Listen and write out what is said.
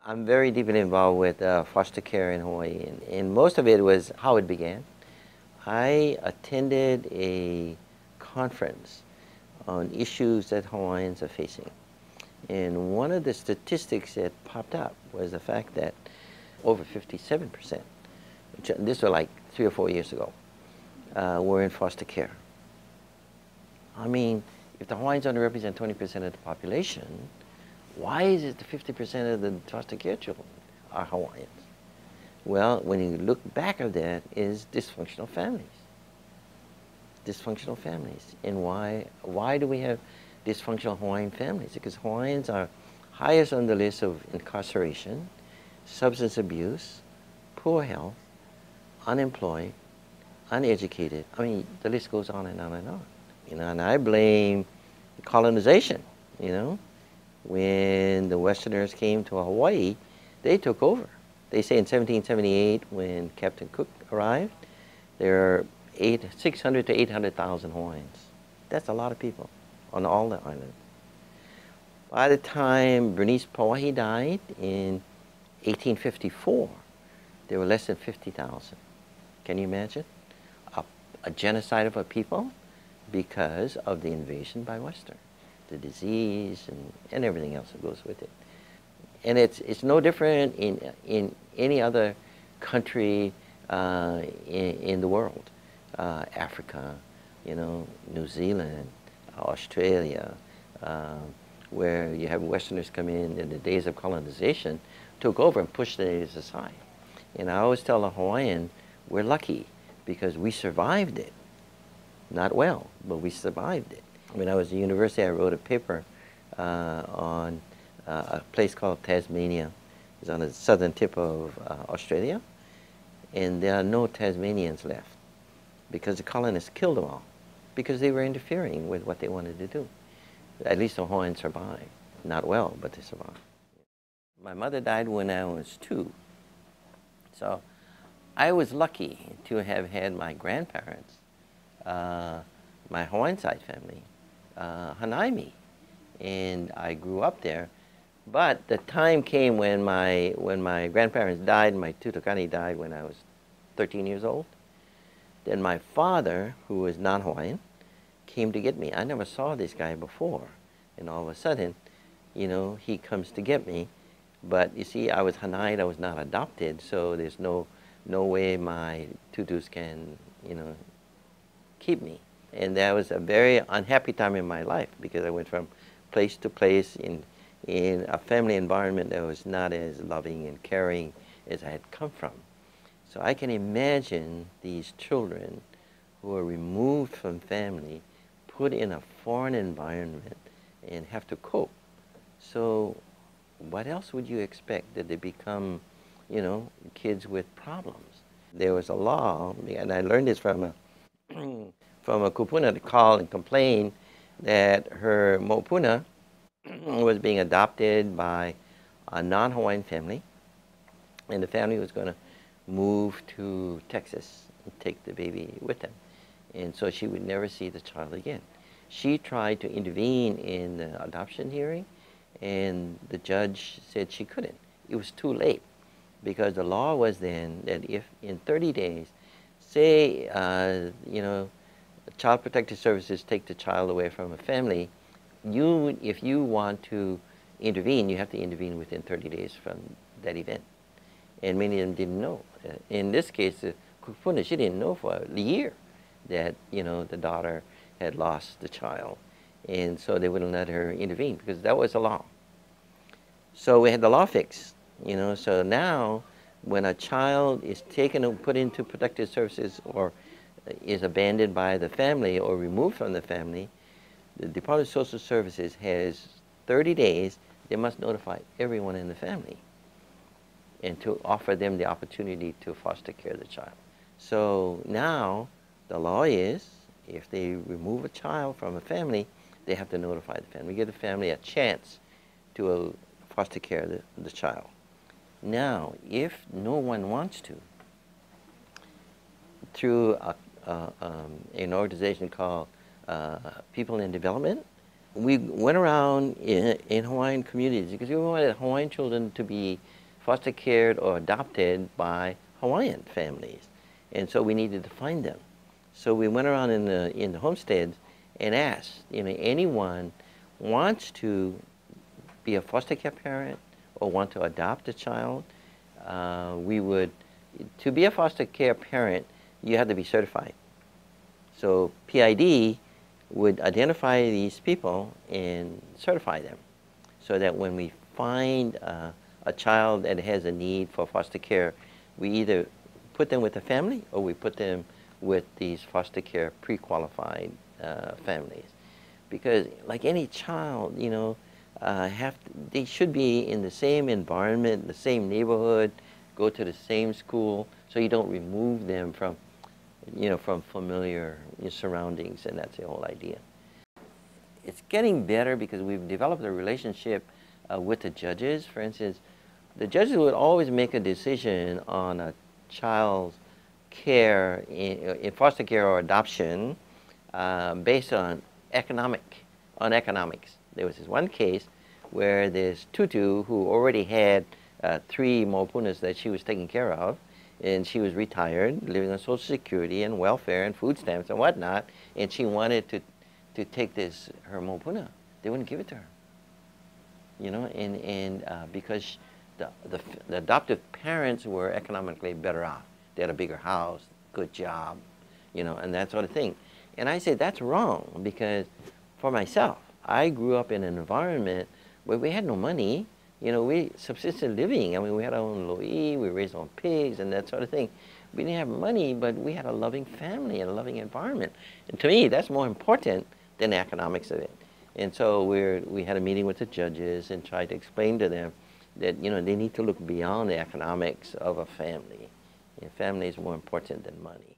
I'm very deeply involved with foster care in Hawaii, and most of it was how it began. I attended a conference on issues that Hawaiians are facing. And one of the statistics that popped up was the fact that over 57%, which this was like 3 or 4 years ago, were in foster care. I mean, if the Hawaiians only represent 20% of the population, why is it that 50% of the foster care children are Hawaiians? Well, when you look back at that, is dysfunctional families. Dysfunctional families. And why do we have dysfunctional Hawaiian families? Because Hawaiians are highest on the list of incarceration, substance abuse, poor health, unemployed, uneducated. I mean, the list goes on and on and on. And I blame colonization, When the Westerners came to Hawaii, they took over. They say in 1778, when Captain Cook arrived, there are 600 to 800,000 Hawaiians. That's a lot of people on all the islands. By the time Bernice Pauahi died in 1854, there were less than 50,000. Can you imagine? A genocide of a people because of the invasion by Western, the disease and everything else that goes with it. And it's no different in any other country in the world. Africa, New Zealand, Australia, where you have Westerners come in the days of colonization, took over and pushed the natives aside. And I always tell the Hawaiian, we're lucky because we survived it. Not well, but we survived it. When I was at university, I wrote a paper on a place called Tasmania. It's on the southern tip of Australia. And there are no Tasmanians left because the colonists killed them all because they were interfering with what they wanted to do. At least the Hawaiians survived. Not well, but they survived. My mother died when I was 2. So I was lucky to have had my grandparents, my Hawaiian side family, hanai me. And I grew up there. But the time came when my grandparents died, my tutukani died when I was 13 years old. Then my father, who was non-Hawaiian, came to get me. I never saw this guy before. And all of a sudden, he comes to get me. But you see, I was hanai'd, I was not adopted, so there's no way my tutus can, keep me. And that was a very unhappy time in my life because I went from place to place in a family environment that was not as loving and caring as I had come from. So I can imagine these children who are removed from family, put in a foreign environment, and have to cope. So what else would you expect? That they become, kids with problems? There was a law, and I learned this from a kupuna to call and complain that her mopuna was being adopted by a non-Hawaiian family, and the family was going to move to Texas and take the baby with them. And so she would never see the child again. She tried to intervene in the adoption hearing, and the judge said she couldn't. It was too late because the law was then that if in 30 days, say, Child Protective Services take the child away from a family, if you want to intervene, you have to intervene within 30 days from that event. And many of them didn't know. In this case, the kupuna, she didn't know for a year that, the daughter had lost the child. And so they wouldn't let her intervene because that was the law. So we had the law fixed, So now when a child is taken and put into protective services or is abandoned by the family or removed from the family, the Department of Social Services has 30 days. They must notify everyone in the family and to offer them the opportunity to foster care the child. So now the law is if they remove a child from a family, they have to notify the family, give the family a chance to foster care the child. Now, if no one wants to, through an organization called People in Development, we went around in Hawaiian communities because we wanted Hawaiian children to be foster cared or adopted by Hawaiian families. And so we needed to find them. So we went around in the homesteads and asked, anyone wants to be a foster care parent or want to adopt a child, to be a foster care parent, you have to be certified. So PID would identify these people and certify them so that when we find a child that has a need for foster care, we either put them with a family or we put them with these foster care pre-qualified families. Because like any child, they should be in the same environment, the same neighborhood, go to the same school, so you don't remove them from familiar surroundings, and that's the whole idea. It's getting better because we've developed a relationship with the judges. For instance, the judges would always make a decision on a child's care, in foster care or adoption, based on economics. There was this one case where this tutu who already had 3 mopunas that she was taking care of, and she was retired, living on Social Security and welfare and food stamps and whatnot, and she wanted to take her mopuna. They wouldn't give it to her, because the adoptive parents were economically better off. They had a bigger house, good job, and that sort of thing. And I said, that's wrong, because for myself, I grew up in an environment where we had no money. We subsisted living. I mean, we had our own lo'i, we raised our own pigs and that sort of thing. We didn't have money, but we had a loving family and a loving environment. And to me, that's more important than the economics of it. And so we had a meeting with the judges and tried to explain to them that, they need to look beyond the economics of a family. Family is more important than money.